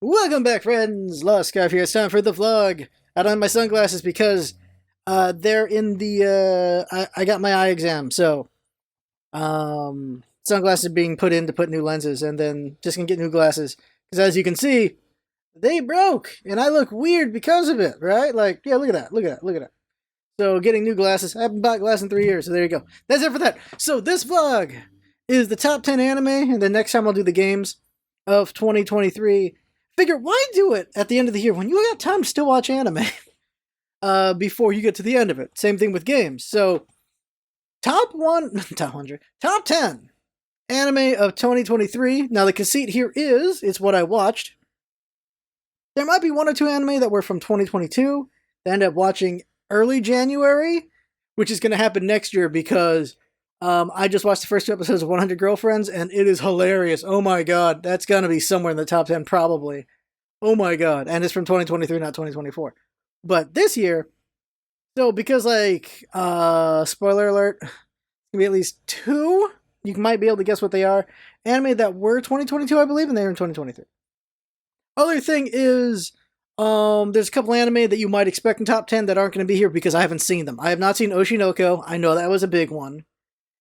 Welcome back, friends! Lost Scarf here. It's time for the vlog. I don't have my sunglasses because they're in the I got my eye exam, so sunglasses being put in to put new lenses, and then just gonna get new glasses because as you can see, they broke and I look weird because of it. Right? Like, yeah, look at that, look at that, look at that. So getting new glasses. I haven't bought glasses in 3 years, so there you go. That's it for that. So this vlog is the top 10 anime, and then next time I'll do the games of 2023. Figure, why do it at the end of the year when you got time to still watch anime before you get to the end of it? Same thing with games. So, top 10 anime of 2023. Now, the conceit here is, it's what I watched. There might be one or two anime that were from 2022 that I end up watching early January, which is going to happen next year because I just watched the first 2 episodes of 100 Girlfriends, and it is hilarious. Oh my god, that's going to be somewhere in the top 10, probably. Oh my god, and it's from 2023, not 2024. But this year, so because, like, spoiler alert, it's going to be at least 2, you might be able to guess what they are, anime that were 2022, I believe, and they were in 2023. Other thing is, there's a couple anime that you might expect in top 10 that aren't going to be here because I haven't seen them. I have not seen Oshinoko. I know that was a big one.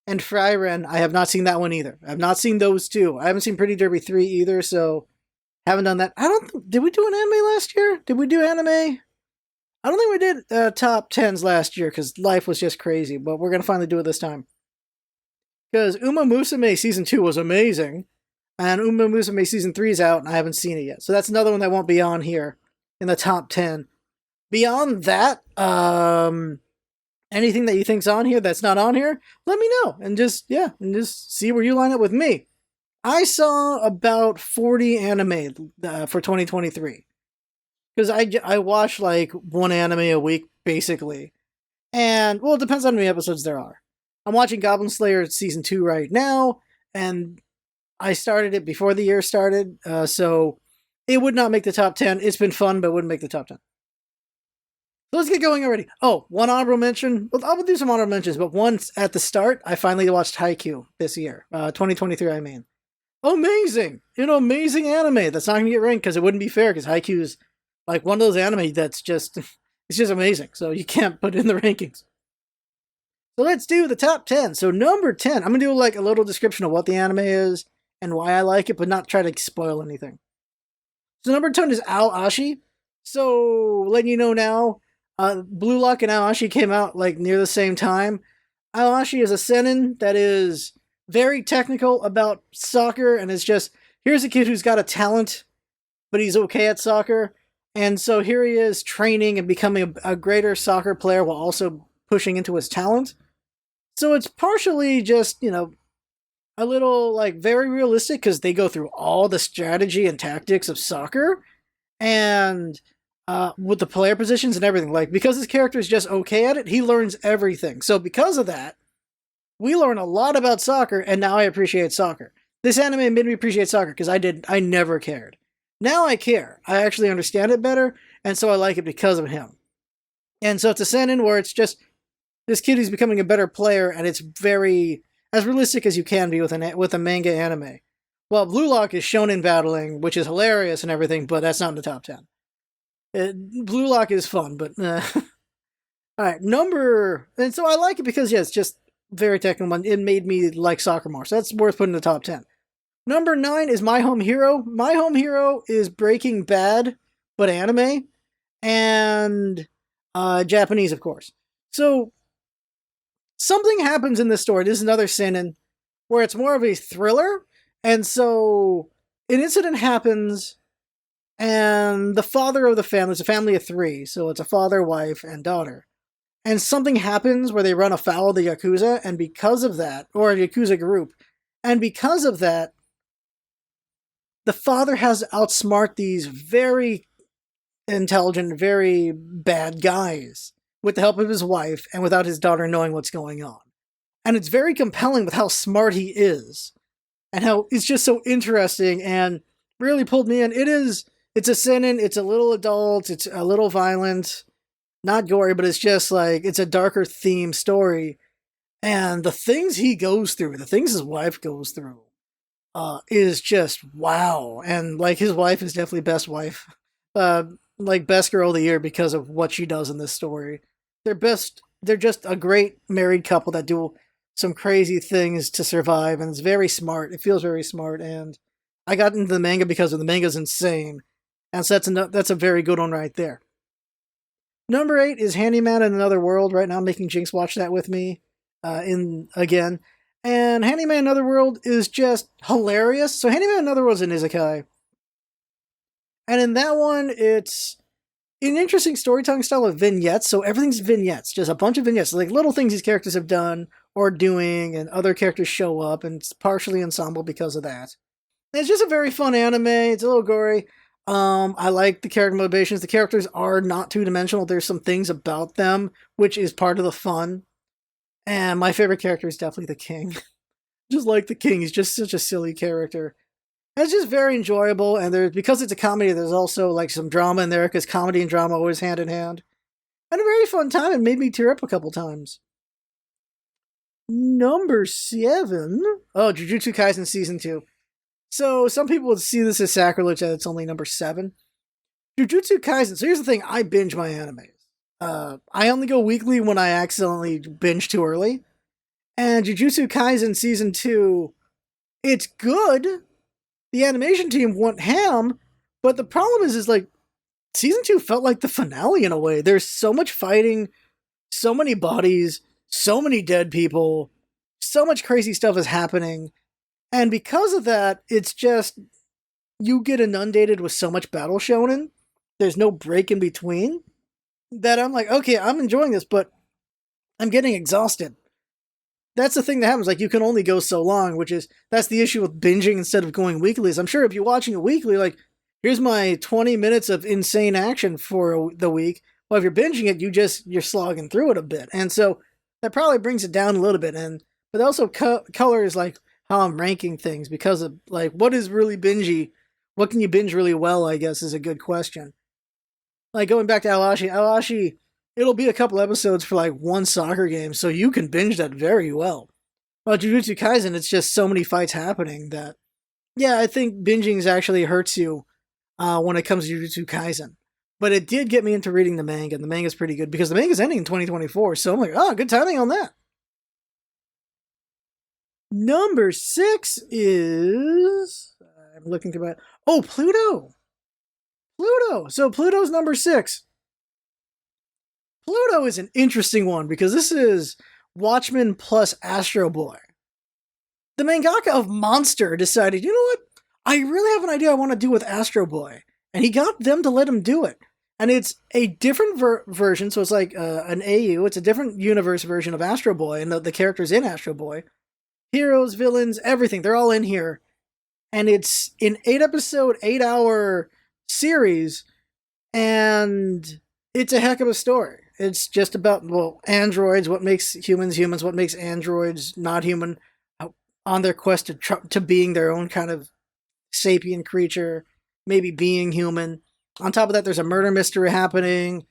And Frieren, I have not seen that one either. I have not seen those two. I haven't seen Pretty Derby 3 either, so haven't done that. Did we do an anime last year? Did we do anime? I don't think we did top 10s last year because life was just crazy, but we're going to finally do it this time. Because Uma Musume Season 2 was amazing, and Uma Musume Season 3 is out, and I haven't seen it yet. So that's another one that won't be on here in the top 10. Beyond that, anything that you think's on here that's not on here, let me know. And just see where you line up with me. I saw about 40 anime for 2023. Because I watch like one anime a week, basically. And, well, it depends on how many episodes there are. I'm watching Goblin Slayer Season 2 right now, and I started it before the year started, so it would not make the top 10. It's been fun, but it wouldn't make the top 10. So let's get going already. Oh, one honorable mention. Well, I'll do some honorable mentions, but once at the start, I finally watched Haikyuu this year. 2023, I mean. Amazing! An amazing anime that's not going to get ranked because it wouldn't be fair because Haikyuu is like one of those anime that's just, it's just amazing. So you can't put it in the rankings. So let's do the top 10. So number 10, I'm going to do like a little description of what the anime is and why I like it, but not try to spoil anything. So number 10 is Ao Ashi. So letting you know now, Blue Lock and Ao Ashi came out like near the same time. Ao Ashi is a seinen that is very technical about soccer, and it's just, here's a kid who's got a talent, but he's okay at soccer. And so here he is training and becoming a greater soccer player while also pushing into his talent. So it's partially just, a little like very realistic because they go through all the strategy and tactics of soccer and with the player positions and everything. Like, because his character is just okay at it, he learns everything. So because of that, we learn a lot about soccer, and now I appreciate soccer. This anime made me appreciate soccer because I never cared. Now I care. I actually understand it better, and so I like it because of him. And so it's a seinen where it's just this kid who's becoming a better player, and it's very as realistic as you can be with a manga anime. Well, Blue Lock is shonen battling, which is hilarious and everything, but that's not in the top 10. Blue Lock is fun, but alright, and so I like it because, yeah, it's just very technical. It made me like soccer more, so that's worth putting in the top 10. Number 9 is My Home Hero. My Home Hero is Breaking Bad, but anime, and Japanese, of course. So, something happens in this story. This is another seinen where it's more of a thriller, and so an incident happens, and the father of the family, it's a family of 3, so it's a father, wife, and daughter. And something happens where they run afoul of the Yakuza, and because of that, or a Yakuza group, and because of that, the father has to outsmart these very intelligent, very bad guys with the help of his wife and without his daughter knowing what's going on. And it's very compelling with how smart he is and how it's just so interesting and really pulled me in. It's a seinen, it's a little adult, it's a little violent, not gory, but it's just like, it's a darker theme story. And the things he goes through, the things his wife goes through, is just wow. And like his wife is definitely best wife, uh, like best girl of the year because of what she does in this story. They're best. They're just a great married couple that do some crazy things to survive, and it's very smart. It feels very smart, and I got into the manga because of the manga's insane, and so that's a very good one right there. Number 8 is Handyman in Another World. Right now, I'm making Jinx watch that with me, in again. And Handyman in Another World is just hilarious. So Handyman in Another World is an isekai, and in that one, it's an interesting storytelling style of vignettes. So everything's vignettes, just a bunch of vignettes, like little things these characters have done or doing, and other characters show up, and it's partially ensemble because of that. It's just a very fun anime. It's a little gory. I like the character motivations. The characters are not two dimensional. There's some things about them which is part of the fun. And my favorite character is definitely the king. Just like the king, he's just such a silly character. And it's just very enjoyable. And there's because it's a comedy, there's also like some drama in there because comedy and drama always hand in hand. And a very fun time. It made me tear up a couple times. Number 7. Oh, Jujutsu Kaisen Season 2. So some people would see this as sacrilege that it's only number 7. Jujutsu Kaisen. So here's the thing: I binge my animes. I only go weekly when I accidentally binge too early. And Jujutsu Kaisen Season 2, it's good. The animation team went ham, but the problem is like Season 2 felt like the finale in a way. There's so much fighting, so many bodies, so many dead people, so much crazy stuff is happening. And because of that, it's just, you get inundated with so much battle shonen. There's no break in between. That I'm like, okay, I'm enjoying this, but I'm getting exhausted. That's the thing that happens. Like, you can only go so long, that's the issue with binging instead of going weekly. Is I'm sure if you're watching it weekly, like, here's my 20 minutes of insane action for the week. Well, if you're binging it, you're slogging through it a bit. And so that probably brings it down a little bit. But also colors like how I'm ranking things because of like what is really bingey, what can you binge really well, I guess is a good question. Like going back to Alashi, it'll be a couple episodes for like one soccer game, so you can binge that very well. While Jujutsu Kaisen, it's just so many fights happening that, yeah, I think binging actually hurts you when it comes to Jujutsu Kaisen. But it did get me into reading the manga, and the manga's pretty good because the manga's ending in 2024, so I'm like, oh, good timing on that. Number 6 is... I'm looking through my... Oh, Pluto! Pluto! So Pluto's number 6. Pluto is an interesting one because this is Watchmen plus Astro Boy. The mangaka of Monster decided, you know what? I really have an idea I want to do with Astro Boy. And he got them to let him do it. And it's a different version, so it's like an AU. It's a different universe version of Astro Boy, and the characters in Astro Boy. Heroes, villains, everything. They're all in here. And it's an 8-episode, 8-hour series. And it's a heck of a story. It's just about, well, androids, what makes humans humans, what makes androids not human, on their quest to being their own kind of sapient creature, maybe being human. On top of that, there's a murder mystery happening,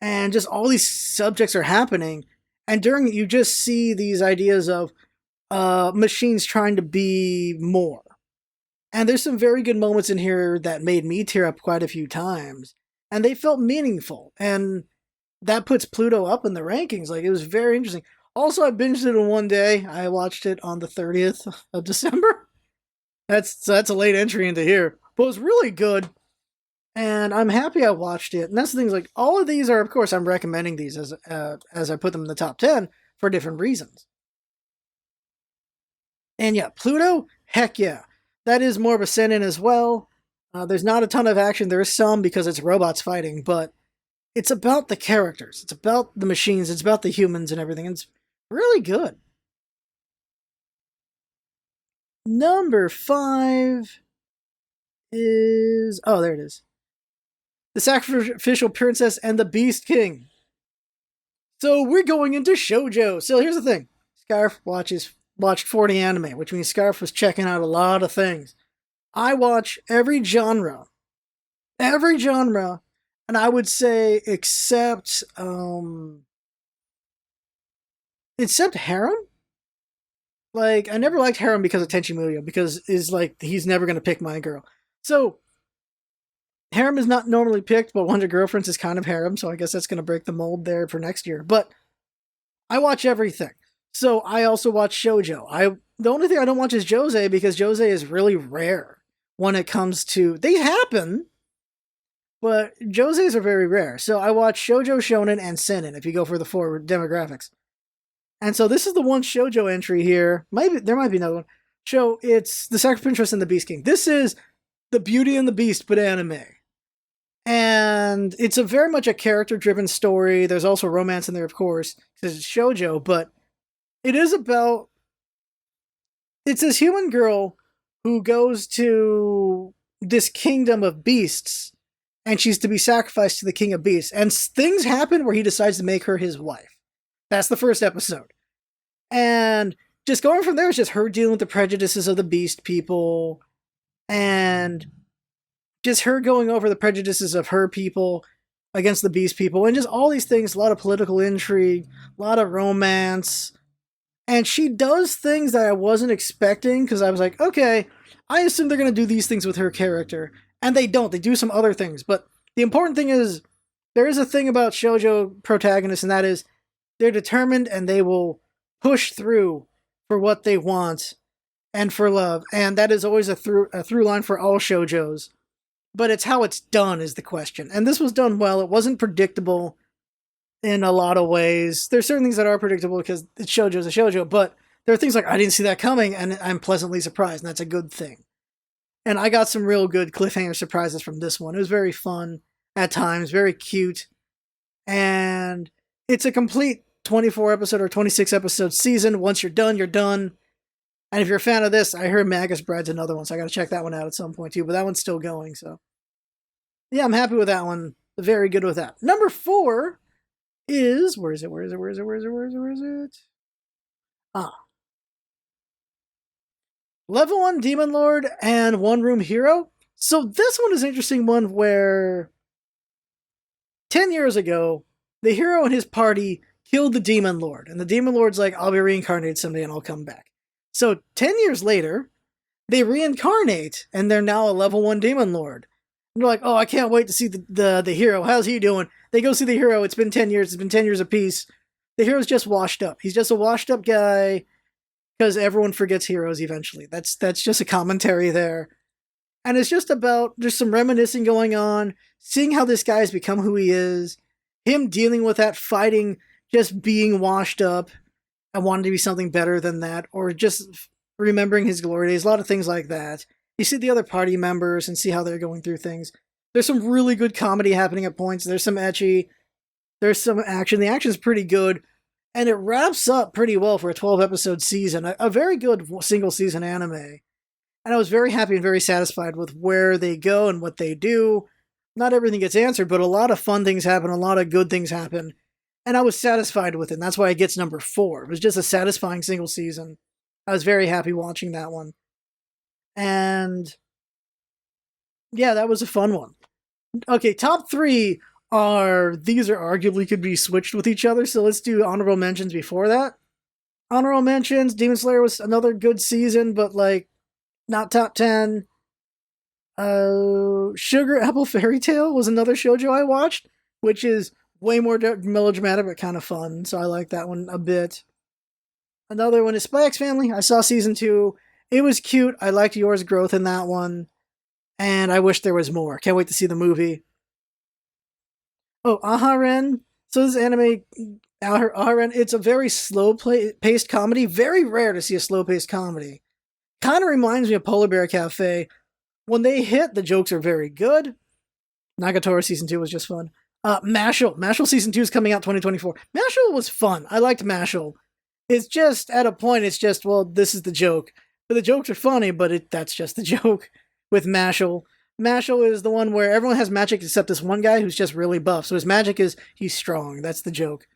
and just all these subjects are happening. And during it, you just see these ideas of machines trying to be more. And there's some very good moments in here that made me tear up quite a few times. And they felt meaningful. And that puts Pluto up in the rankings. Like, it was very interesting. Also, I binged it in one day. I watched it on the 30th of December. That's a late entry into here. But it was really good. And I'm happy I watched it. And that's the thing, like, all of these are, of course, I'm recommending these as I put them in the top 10 for different reasons. And yeah, Pluto, heck yeah. That is more of a seinen as well. There's not a ton of action. There is some because it's robots fighting, but it's about the characters. It's about the machines. It's about the humans and everything. It's really good. Number 5 is... Oh, there it is. The Sacrificial Princess and the Beast King. So we're going into shoujo. So here's the thing. Scarf watched 40 anime, which means Scarf was checking out a lot of things. I watch every genre, and I would say except harem. Like, I never liked harem because of Tenchi Muyo, because is like he's never gonna pick my girl. So harem is not normally picked, but 100 Girlfriends is kind of harem, so I guess that's gonna break the mold there for next year. But I watch everything. So I also watch shoujo. The only thing I don't watch is josei, because josei is really rare when it comes to, they happen, but joseis are very rare. So I watch shoujo, shonen, and seinen if you go for the 4 demographics. And so this is the one shoujo entry here. There might be another one. So it's The Sacrifice Princess and the Beast King. This is the Beauty and the Beast, but anime. And it's a very much a character-driven story. There's also romance in there, of course, because it's shoujo, but it is about... It's this human girl who goes to this kingdom of beasts, and she's to be sacrificed to the king of beasts. And things happen where he decides to make her his wife. That's the first episode. And just going from there is just her dealing with the prejudices of the beast people, and just her going over the prejudices of her people against the beast people, and just all these things, a lot of political intrigue, a lot of romance. And she does things that I wasn't expecting, because I was like, okay, I assume they're going to do these things with her character. And they don't. They do some other things. But the important thing is, there is a thing about shoujo protagonists, and that is, they're determined and they will push through for what they want and for love. And that is always a through line for all shoujos. But it's how it's done is the question. And this was done well. It wasn't predictable in a lot of ways. There's certain things that are predictable because it's shoujo's a shoujo, but there are things like, I didn't see that coming, and I'm pleasantly surprised, and that's a good thing. And I got some real good cliffhanger surprises from this one. It was very fun at times, very cute, and it's a complete 24 episode or 26 episode season. Once you're done, you're done. And if you're a fan of this, I heard Magus Bride's another one, so I gotta check that one out at some point too, but that one's still going, so. Yeah, I'm happy with that one. Very good with that. Number 4 is, where is it? Ah. Level 1 Demon Lord and One Room Hero. So this one is an interesting one where 10 years ago, the hero and his party killed the Demon Lord. And the Demon Lord's like, I'll be reincarnated someday and I'll come back. So 10 years later, they reincarnate and they're now a level 1 Demon Lord. And they're like, oh, I can't wait to see the hero. How's he doing? They go see the hero. It's been 10 years. It's been 10 years apiece. The hero's just washed up. He's just a washed up guy because everyone forgets heroes eventually. That's just a commentary there. And it's just about, there's some reminiscing going on, seeing how this guy has become who he is, him dealing with that, fighting, just being washed up and wanting to be something better than that, or just remembering his glory days, a lot of things like that. You see the other party members and see how they're going through things. There's some really good comedy happening at points. There's some ecchi. There's some action. The action's pretty good. And it wraps up pretty well for a 12-episode season. A very good single-season anime. And I was very happy and very satisfied with where they go and what they do. Not everything gets answered, but a lot of fun things happen. A lot of good things happen. And I was satisfied with it. And that's why it gets number 4. It was just a satisfying single season. I was very happy watching that one. And yeah, that was a fun one. Okay, top 3 these are arguably could be switched with each other, so let's do honorable mentions before that. Honorable mentions, Demon Slayer was another good season, but like, not top 10. Sugar Apple Fairy Tale was another shoujo I watched, which is way more melodramatic, but kind of fun, so I like that one a bit. Another one is Spy X Family. I saw season 2. It was cute. I liked Yor's growth in that one. And I wish there was more. Can't wait to see the movie. Oh, Aharen. So this anime, Aharen, it's a very slow-paced comedy. Very rare to see a slow-paced comedy. Kind of reminds me of Polar Bear Cafe. When they hit, the jokes are very good. Nagatoro season 2 was just fun. Mashal. Mashal season 2 is coming out 2024. Mashal was fun. I liked Mashal. It's just, at a point, it's just, well, this is the joke. But the jokes are funny, but that's just the joke with Mashal. Mashal is the one where everyone has magic except this one guy who's just really buff. So his magic is he's strong. That's the joke.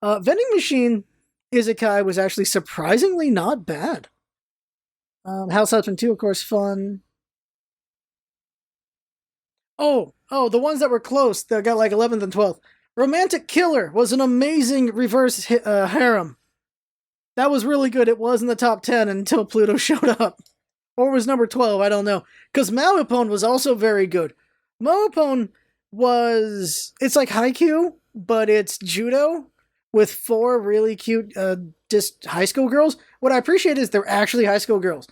Vending Machine Isekai was actually surprisingly not bad. House Husband 2, of course, fun. Oh, the ones that were close, that got like 11th and 12th. Romantic Killer was an amazing reverse harem. That was really good. It was in the top 10 until Pluto showed up. Or was number 12, I don't know. Because Maopone was also very good. Maopone it's like Haikyuu, but it's judo with 4 really cute just high school girls. What I appreciate is they're actually high school girls.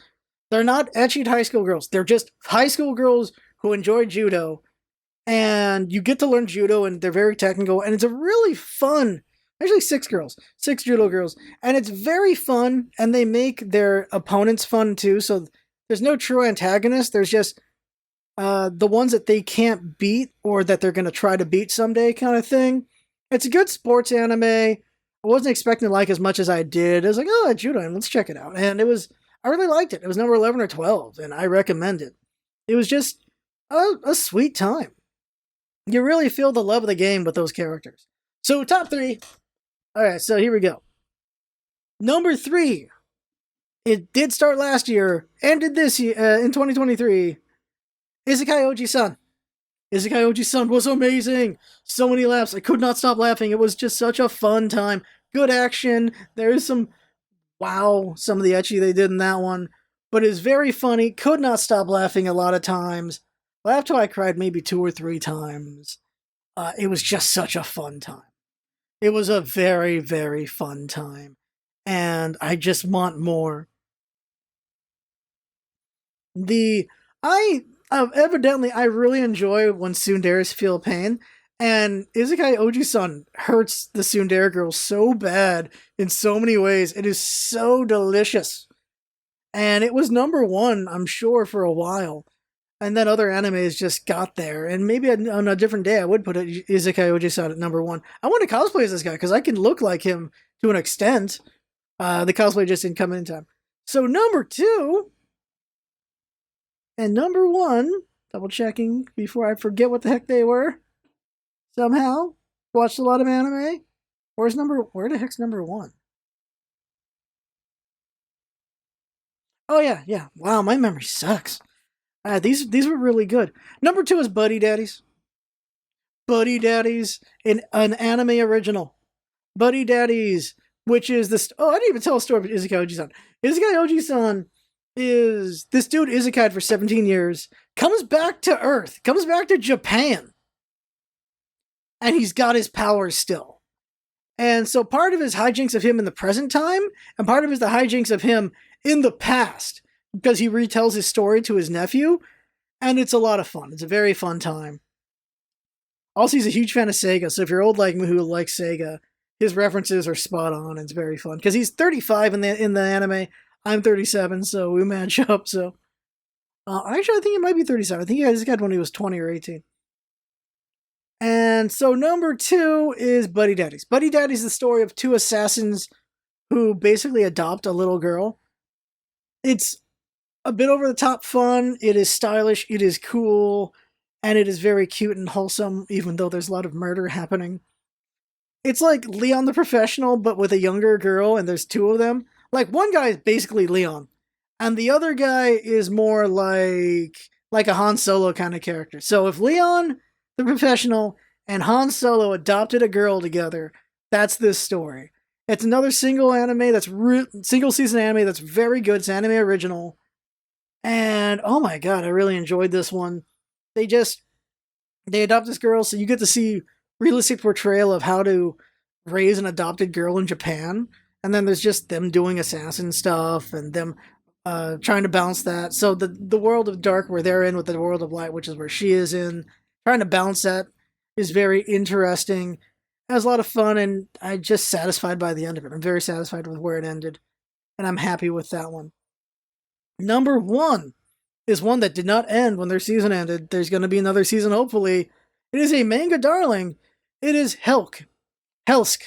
They're not ecchi high school girls. They're just high school girls who enjoy judo. And you get to learn judo, and they're very technical. And it's a really fun, actually 6 girls, 6 judo girls. And it's very fun, and they make their opponents fun too. So there's no true antagonist. There's just the ones that they can't beat or that they're going to try to beat someday kind of thing. It's a good sports anime. I wasn't expecting to like as much as I did. I was like, oh, judo, let's check it out. And I really liked it. It was number 11 or 12, and I recommend it. It was just a sweet time. You really feel the love of the game with those characters. So, top 3. All right, so here we go. Number 3. It did start last year, ended this year, in 2023. Isekai Oji-san. Isekai Oji-san was amazing. So many laughs. I could not stop laughing. It was just such a fun time. Good action. There is some some of the ecchi they did in that one. But it's very funny. Could not stop laughing a lot of times. Laughed till I cried maybe 2 or 3 times. It was just such a fun time. It was a very, very fun time. And I just want more. Evidently, I really enjoy when tsunderes feel pain, and Isekai Oji-san hurts the tsundere girl so bad in so many ways. It is so delicious. And it was number 1, I'm sure, for a while. And then other animes just got there. And maybe on a different day, I would put Isekai Oji-san at number 1. I want to cosplay as this guy, because I can look like him to an extent. The cosplay just didn't come in time. So number 2... and number 1, double checking before I forget what the heck they were. Somehow, watched a lot of anime. Where the heck's number 1? Oh yeah. Wow, my memory sucks. These were really good. Number 2 is Buddy Daddies. Buddy Daddies, an anime original. Buddy Daddies, which is this. Oh, I didn't even tell a story about Isekai Oji-san. Isekai Oji-san is this dude isekai'd for 17 years, comes back to Earth, comes back to Japan, and he's got his powers still. And so part of his hijinks of him in the present time, and part of his the hijinks of him in the past, because he retells his story to his nephew, and it's a lot of fun. It's a very fun time. Also, he's a huge fan of Sega, so if you're old like me who likes Sega, his references are spot on, and it's very fun. Because he's 35 in the anime, I'm 37, so we match up. So, actually, I think it might be 37. I think he got when he was 20 or 18. And so number 2 is Buddy Daddies. Buddy Daddies is the story of 2 assassins who basically adopt a little girl. It's a bit over the top fun. It is stylish. It is cool. And it is very cute and wholesome, even though there's a lot of murder happening. It's like Leon the Professional, but with a younger girl, and there's 2 of them. Like, one guy is basically Leon, and the other guy is more like a Han Solo kind of character. So if Leon, the Professional, and Han Solo adopted a girl together, that's this story. It's another single season anime that's very good. It's anime original. And, oh my god, I really enjoyed this one. They adopt this girl, so you get to see realistic portrayal of how to raise an adopted girl in Japan. And then there's just them doing assassin stuff and them trying to balance that. So the world of dark where they're in with the world of light, which is where she is in, trying to balance that is very interesting. It was a lot of fun, and I'm just satisfied by the end of it. I'm very satisfied with where it ended, and I'm happy with that one. Number 1 is one that did not end when their season ended. There's going to be another season, hopefully. It is a manga darling. It is Helsk. It's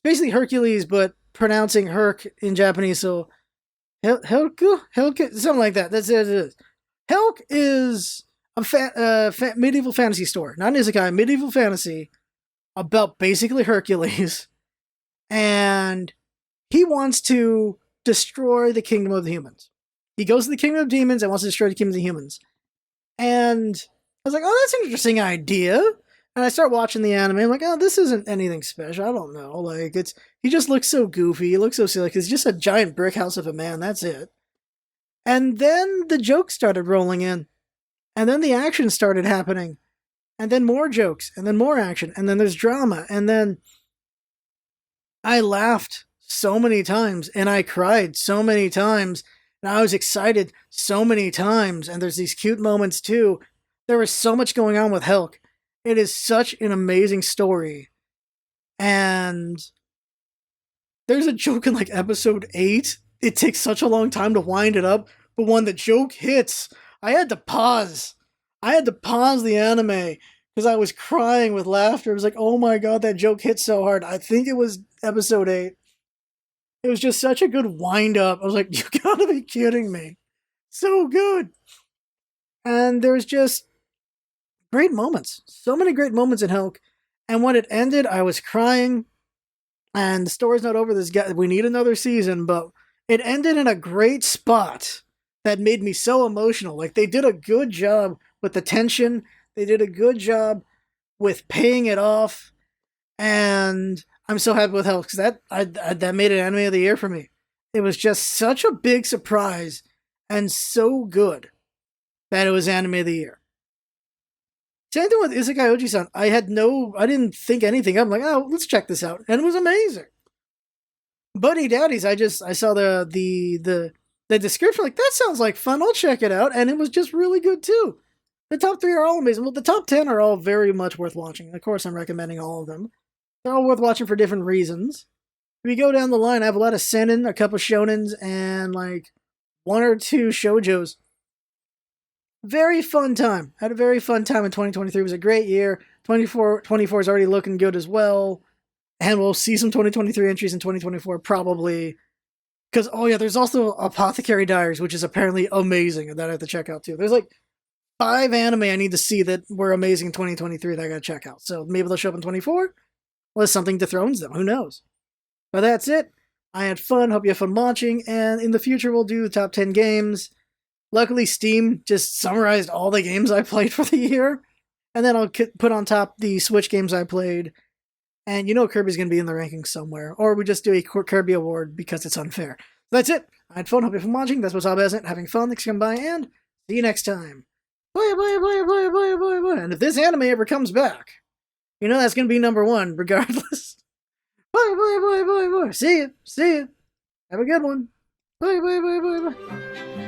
basically Hercules, but pronouncing Herc in Japanese, so Helku, something like that. That's it. Helk is a medieval fantasy story, not an isekai, medieval fantasy about basically Hercules, and he wants to destroy the kingdom of the humans. He goes to the kingdom of demons and wants to destroy the kingdom of the humans. And I was like, oh, that's an interesting idea. And I start watching the anime. I'm like, oh, this isn't anything special. I don't know. Like, he just looks so goofy. He looks so silly. He's just a giant brick house of a man. That's it. And then the jokes started rolling in. And then the action started happening. And then more jokes. And then more action. And then there's drama. And then I laughed so many times. And I cried so many times. And I was excited so many times. And there's these cute moments too. There was so much going on with Hulk. It is such an amazing story. And there's a joke in like episode 8. It takes such a long time to wind it up, but when the joke hits, I had to pause. I had to pause the anime because I was crying with laughter. It was like, oh my god, that joke hit so hard. I think it was episode 8. It was just such a good wind up. I was like, you gotta be kidding me. So good. And there's just great moments. So many great moments in Hulk. And when it ended, I was crying. And the story's not over. We need another season, but it ended in a great spot that made me so emotional. Like, they did a good job with the tension. They did a good job with paying it off. And I'm so happy with Hulk, because that made it anime of the year for me. It was just such a big surprise and so good that it was anime of the year. Same thing with Isekai Oji-san. I didn't think anything. I'm like, oh, let's check this out. And it was amazing. Buddy Daddies, I saw the description, like, that sounds like fun. I'll check it out. And it was just really good too. The top 3 are all amazing. Well, the top 10 are all very much worth watching. Of course, I'm recommending all of them. They're all worth watching for different reasons. If you go down the line, I have a lot of seinen, a couple shonens, and like 1 or 2 shoujos. Very fun time. Had a very fun time in 2023. It was a great year. 24 is already looking good as well. And we'll see some 2023 entries in 2024 probably. Because, oh yeah, there's also Apothecary Diaries, which is apparently amazing, and that I have to check out too. There's like 5 anime I need to see that were amazing in 2023 that I gotta check out. So maybe they'll show up in 24. Unless something dethrones them. Who knows? But that's it. I had fun. Hope you have fun watching. And in the future, we'll do the top 10 games. Luckily, Steam just summarized all the games I played for the year. And then I'll put on top the Switch games I played. And you know Kirby's going to be in the rankings somewhere. Or we just do a Kirby award because it's unfair. That's it. I had fun. Hope you have fun watching. That's what's up, isn't it? Having fun. Thanks for coming by. And see you next time. Bye, bye, bye, bye, bye, bye, bye. And if this anime ever comes back, you know that's going to be number 1 regardless. Bye, bye, bye, bye, bye. See ya. See ya. Have a good one. Bye, bye, bye, bye, bye.